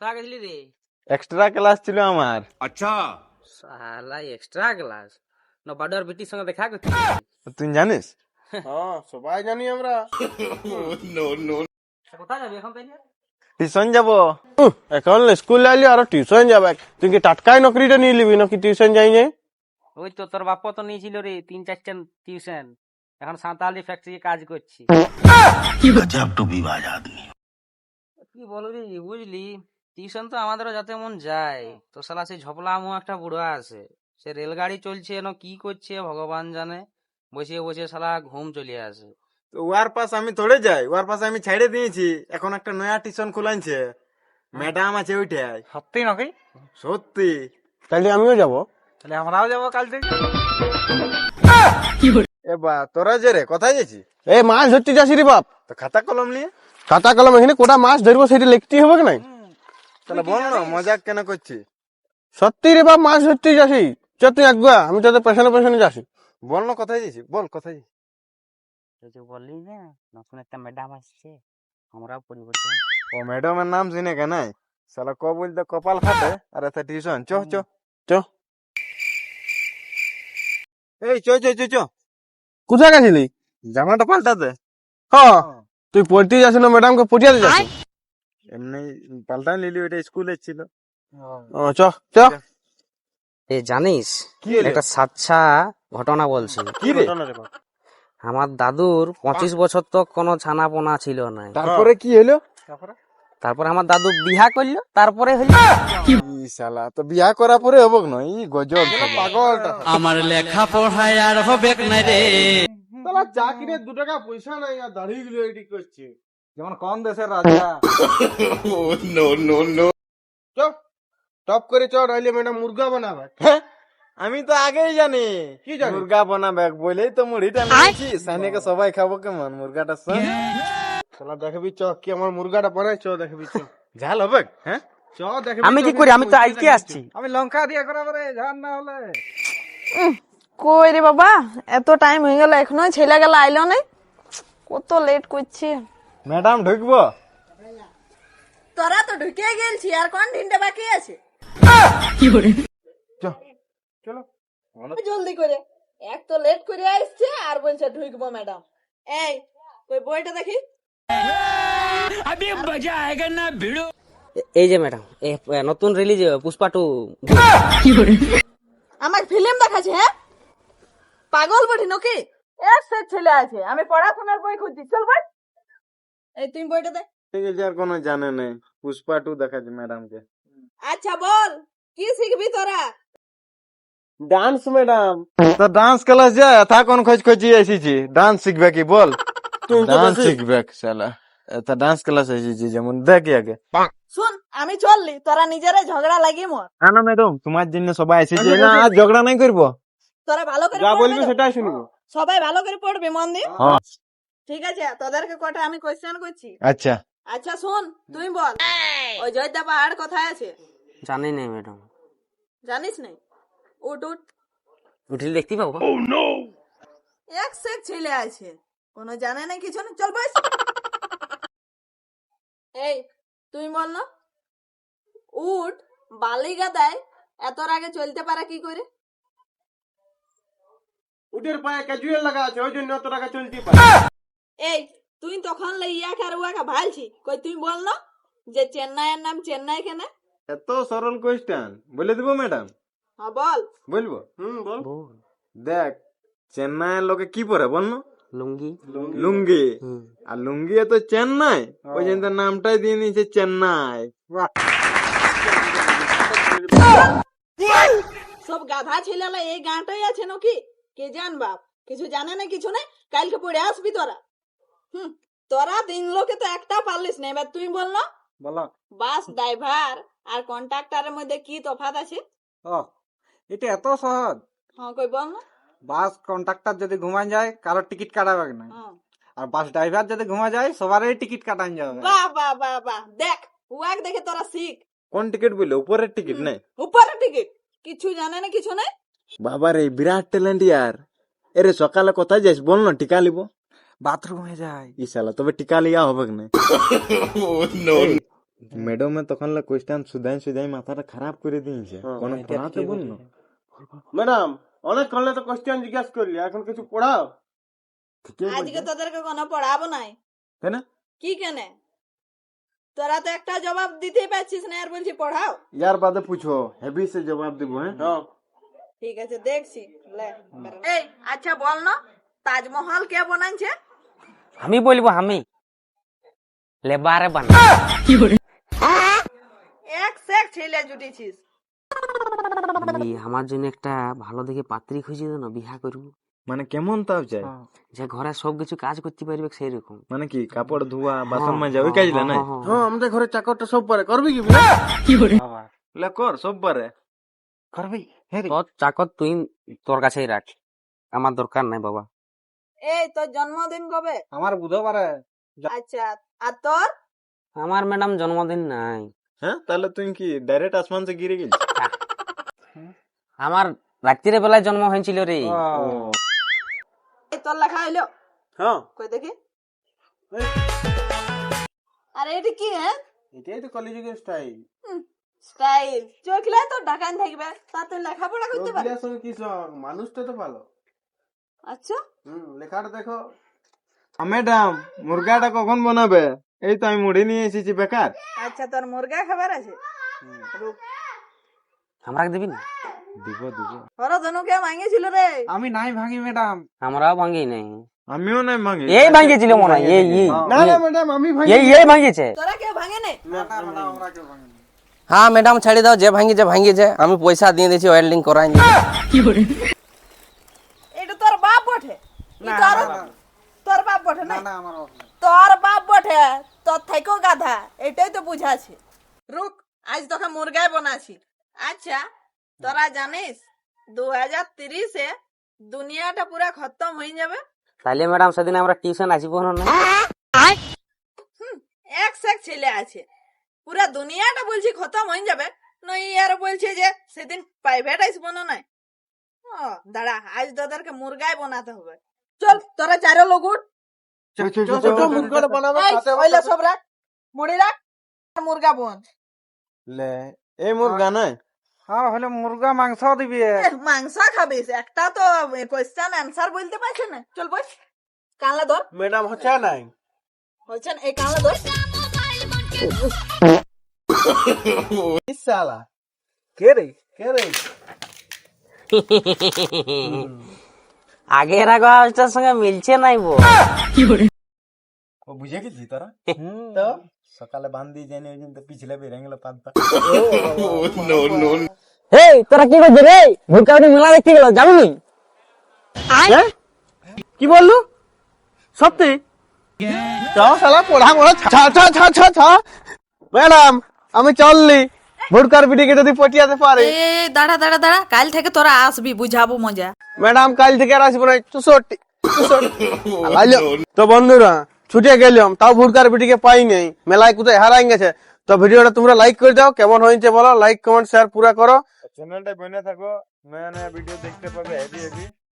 কোথায় গেছিলি রে? এক্সট্রা ক্লাস ছিল আমার। अच्छा শালা এক্সট্রা ক্লাস না বাডার বিটির সঙ্গে দেখা করছিস? তুই জানিস? হ্যাঁ সবাই জানি আমরা। কোথায় যাবি এখন তাইলে? টিউশন যাব। এখন স্কুল আইলি আর টিউশন যাবে, তুই কি টাটকাই নকরিটা নিয়ে নিবি নাকি টিউশন যাই যাই? ওই তো তোর বাপ তো নিয়েছিল রে 3-4টা টিউশন, এখন সাঁতালি ফ্যাক্টরি কাজ করছি। गजब टू विवाद आदमी কি বলবি রে, বুঝলি টিউশন তো আমাদেরও যাতে মন যায়, তো শালা সেই ঝপলা আমু একটা বুড়া আছে, সে রেলগাড়ি চলছে না কি করছে ভগবান জানে, বসে বসে শালা ঘুম চলে আসে। তো ওয়ার পাস আমি থোড়ে যাই, ওয়ার পাস আমি ছেড়ে দিয়েছি। এখন একটা নয়া টিউশন খুলাইছে, ম্যাডাম আছে ওইটাই। সত্যি নাকি? সত্যি। তাইলে আমিও যাব। তাহলে আমরাও যাবো কাল থেকে। এবা তোরা যে রে কোথায় যাচ্ছি? এ মাছ ধরতে যাচ্ছি রে বাপ। তো খাতা কলম নিয়ে খাতা কলম এখানে কোটা মাছ ধরবো সেটা লিখতে হবে কি নাই? তাহলে বল না মজাক কেন করছি? সত্যি রে বাপ, মাছ ধরতে যাচ্ছি। চ তুই একগুয়া, আমি তোদের পেছনে পেছনে যাচ্ছি। বল না কোথায় যাচ্ছি, বল কোথায় যাচ্ছি। তুই যে বললি না নতুন একটা ম্যাডাম আসছে, আমরাও পরিবর্তন। ও ম্যাডামের নাম শুনে কেন সালা ক বলতে কপাল ফাটে। আর এত টিউশন চ চ চ। এই চ চ চ চ কোথায় গেছিলি? জামাটা পাল্টাতে। হ্যাঁ, তুই পড়তে যাচ্ছি না ম্যাডামকে পটিয়াতে যাচ্ছি? এমনি পাল্টাই নিলি, ওইটা স্কুলে ছিল। ও চ চ। এ জানিস কি হলো? একটা সাচ্চা ঘটনা বলছি। কি রে? আমার দাদুর 25 বছর তো কোনো ছানা পোনা ছিল না, তারপরে কি হলো? তারপরে আমার দাদু বিহা করলো, তারপরে হইলো ই শালা তো বিয়া করার পরে হবক না, ই গজব পাগলটা। আমার লেখা পড়ায় আর হবে না রে। শালা চা কিনে 2 টাকা পয়সা নাই আর দাড়ি গুলো এডি করছে। যেমন কোন দেশের রাজা। नो नो नो চ টপ করে চ, নাইলে ম্যাডাম মুরগা বানাবে। হ্যাঁ, আমি তো আগেই জানি কি জানিস? মুরগা বানাবে বলেই তো মুড়িটা নিয়েছি। সানিকে সবাই খাবো কেমন মুরগাটা সব শালা দেখবি চ কি আমার মুরগাটা বানাই, চ দেখবি চ। ঝাল হবে। হ্যাঁ চ দেখবি। আমি কি করি, আমি তো আজকে আসছি। আমি লঙ্কা দিয়ে করাবো রে, ঝাল না হলে। কই রে বাবা, এত টাইম হয়ে গেল এখনো ছেলে গেল আইলো নাই, কত লেট করছে। ম্যাডাম ঢুকবো? তোরা তো ঢুকে গেলছি, আর কোন দিনটা বাকি আছে? চলো জলদি করে, এক তো লেট করে আসছে আর বলছে ঢুকবো ম্যাডাম। এই কই বইটা দেখি। এই যে ম্যাডাম, নতুন রিলিজ পুষ্পা 2। আমার ফিল্ম দেখাচ্ছে? হ্যাঁ পাগল বটি নাকি? এক সেট ছেলে আছে, আমি পড়াশোনার বই খুঁজছি, চল বই। এই তুমি বইটা দে। ঠিক আছে, আর কোনো জানে নেই। পুষ্পা 2 দেখাচ্ছে ম্যাডামকে। আচ্ছা বল, কি শিখবি তোরা? Dance madam. তো ডান্স ক্লাস যা থা কোন খোঁজ খোঁজি এসেছি। ডান্স শিখবে কি বল? ডান্স শিখবে শালা। তা ডান্স ক্লাস এসেছি যেমন, দেখ আগে। শুন, আমি চললি, তোরা নিজেরাই ঝগড়া লাগিয়ে মর। না ম্যাডাম, তোমার জন্য সবাই এসেছে না, আর ঝগড়া নাই করবো। তোরা ভালো করে যা পড়বি বলবি তো? সেটাই শুনবো। সবাই ভালো করে পড়বি, মন দিয়ে। হ্যাঁ ঠিক আছে, তোদেরকে কটা আমি কোশ্চেন করছি। আচ্ছা। আচ্ছা শুন, তুই বল, ওই জয়দা পাহাড় কোথায় আছে? জানি না ম্যাডাম, জানিস নাই? উঠ উঠ, উঠলে দেখতে পাবো। এক সেট ছেলে আছে, কোনো জানে না কিছু না, চল বস। এই তুই বল না, উঠ বালি গাদায় এত আগে চলতে পারে কি করে? উটের পায়ে ক্যাজুয়াল লাগা আছে, ওই জন্য অত টাকা চলতে পারে। এই তুই তখন ইয়াকে আর উয়াকে ভালছি, কই তুই বল না যে চেন্নাইয়ের নাম চেন্নাই কেন? এত সরল কোয়েশ্চেন বলে দিব ম্যাডাম? হ্যাঁ বল। বলবো? বল। দেখ, চেন্নাইয়ের লোকে কি পরে বল না? লুঙ্গি। লুঙ্গি। আর লুঙ্গি তো চেন্নাই, ওই জন্য নামটাই দিয়ে নিয়েছে চেন্নাই। সব গাধা ছেলেলা এই গাঁটাই আছে নাকি? কে জান বাপ, কিছু জানে না কিছু নেই, কালকে পড়ে আসবি তোরা। তোরা 3 লোকে তো একটা পারলিস না, এবার তুই বল না। বলো। বাস ড্রাইভার আর কন্ট্রাক্টরের মধ্যে কি তফাৎ আছে? এটা এত সহজ। হ্যাঁ কই বল না। বাস কন্ট্রাক্টর যদি ঘুমান যায় কারোর টিকিট কাটাবে না, হ্যাঁ। আর বাস ড্রাইভার যদি ঘুমা যায় সবারই টিকিট কাটান যাবে। বাহ বাহ বাহ বাহ, দেখ উয়াক দেখে তোরা শিখ। কোন টিকিট বললে? উপরের টিকিট নাই? উপরে টিকিট কিছু জানে না কিছু নেই। বাবা রে, বিরাট ট্যালেন্ট ইয়ার। এরে সকালে কোথায় যাস বল না, টিকা লিব। বাথরুমে যায়। ই শালা তবে টিকা লিয়া হবে না। नो ম্যাডাম তখন কোয়েশ্চেন সুদাই সুদাই মাথাটা খারাপ করে দিয়েছে কোন পড়াতে বল না ম্যাডাম অনেকক্ষণ তো কোশ্চেন জিজ্ঞাসা করলি, এখন কিছু পড়াও। আজকে তোদেরকে কোনো পড়াবো নাই। কেন কি কেনে? তোরা তো একটা জবাব দিতেই পারছিস না, আর বলছি পড়াও। ইয়ার বাদে পুছো হেভি সে জবাব দিব হ্যাঁ হ্যাঁ ঠিক আছে, দেখছি। এই আচ্ছা বল না, তাজমহল কে বানাইছে? আমি বলবো আমি লেবারে বানা এক সেক ছেলে জুটেছিস। আমার জন্য একটা ভালো দেখে পাত্রী খুঁজে দে না, বিহা করবো। মানে কেমন তাও চাই যে ঘরে সব কিছু কাজ করতে পারবে সেই রকম। মানে কি কাপড় ধোয়া বাসন মাজা ওই কাজ না হ্যাঁ, আমাদের ঘরে চাকরটা সব পারে, করবি কি বিনা? লে কর সব পারে করবি তোর চাকর তুই তোর কাছেই রাখ, আমার দরকার নাই বাবা। এই তোর জন্মদিন কবে? আমার বুধবারে। আচ্ছা, আর তোর? আমার ম্যাডাম জন্মদিন নাই। হ্যাঁ তাহলে তুই কি ডাইরেক্ট আসমান সে গিরে গেছিস আমার রাত্রির বেলায় জন্ম হয়েছিল রে। এই তোর লেখা হইলো? হ্যাঁ, কই দেখি। আরে এটা কি? হ্যাঁ, এটাই তো কলেজের স্টাইল। স্টাইল চোখলে তো ঢাকান থাকবে, তা তুই লেখাপড়া করতে পারে? কি সঙ্গ, মানুষটা তো ভালো। আচ্ছা, লেখাটা দেখো। ম্যাডাম মুরগাটা কখন বানাবে? এই তো আমি মুড়ি নিয়ে এসেছি বেকার। আচ্ছা তোর মুরগা খাবার আছে? রুক, আমরা দিবি না? দিব দিব ওরা ধনুকে ভাঙিয়েছিল রে। আমি নাই ভাঙি ম্যাডাম। আমরাও ভাঙি নাই। আমিও নাই ভাঙি এই ভাঙিয়েছিল মনে হয়, না না ম্যাডাম, আমি ভাই এই ভাঙিয়েছে। তোরা কেউ ভাঙে নে? হ্যাঁ ম্যাডাম ছাড়ি দাও, যে ভাঙ্গিছে আমি পয়সা দিয়ে দিয়েছি, ওয়েল্ডিং করাই এটা তোর বাপ বটে? ই তোর বাপ বটে না? না আমার বাপ না। তোর বাপ বটে, তোর থেকেও গাধা, এটাই তো বুঝাছি। রুক, আজ তোকে মুরগাই বানাছি। আচ্ছা তোরা জানিস 2030-এ দুনিয়াটা পুরা খতম হয়ে যাবে? তাহলে ম্যাডাম সেদিন আমরা টিউশন আসবো না? এক সেক ছেলে আছে, পুরা দুনিয়াটা বলছি খতম হয়ে যাবে, নই আর বলছে যে সেদিন প্রাইভেট আসবো না নাই। ও দাঁড়া, আজ তোদেরকে মুরগাই বানাতে হবে। চল তোরা চারো লোক উঠ। মুরগাটা বানাবে। এই, ওইলা সব রাখ, মুড়ি রাখ, আর মুরগা বোন। লে এই মুরগা নাই হ্যাঁ হলে মুরগা মাংস দিবি। মাংস খাবিস? একটা তো কোয়েশ্চেন অ্যান্সার বলতে পারছে না। চল বস, কানলা ধর। ম্যাডাম হচ্ছে নাই। হয়েছেন এই কানলা ধর। সালা কে রে? কে রে? আগের আওয়াজটার সঙ্গে মিলছে নাই বো। ও বুঝে গেছি তোরা তো সকালে বান্ধ দিয়ে যায়নি ওই দিন তো পিছলে বেরিয়ে গেল পাঁচটা no, no, এই তোরা কি করছিস রে? ভুলকাউনি মেলা দেখতে গেল, যাবি নি? কি বললু? সত্যি? চল শালা পড়া পড়া ছা ছা ছা ছা ছা। ম্যাডাম আমি চললি, ভোটকার পিটিকে যদি পটিয়াতে পারে। দাঁড়া দাঁড়া দাঁড়া, কাল থেকে তোরা আসবি, বুঝাবো মজা। ম্যাডাম কাল থেকে আর আসবো না, 64 তো বন্ধুরা ছুটে গেলাম, তাও ভোটকার পিটিকে পাই নাই, মেলায় কোথায় হারাই গেছে। তো ভিডিওটা তোমরা লাইক করে দাও, কেমন হয়েছে বলো, লাইক কমেন্ট শেয়ার পুরা করো। চ্যানেলটা বনে থাকো, নয়া নয়া ভিডিও দেখতে পাবে হেভি হেভি।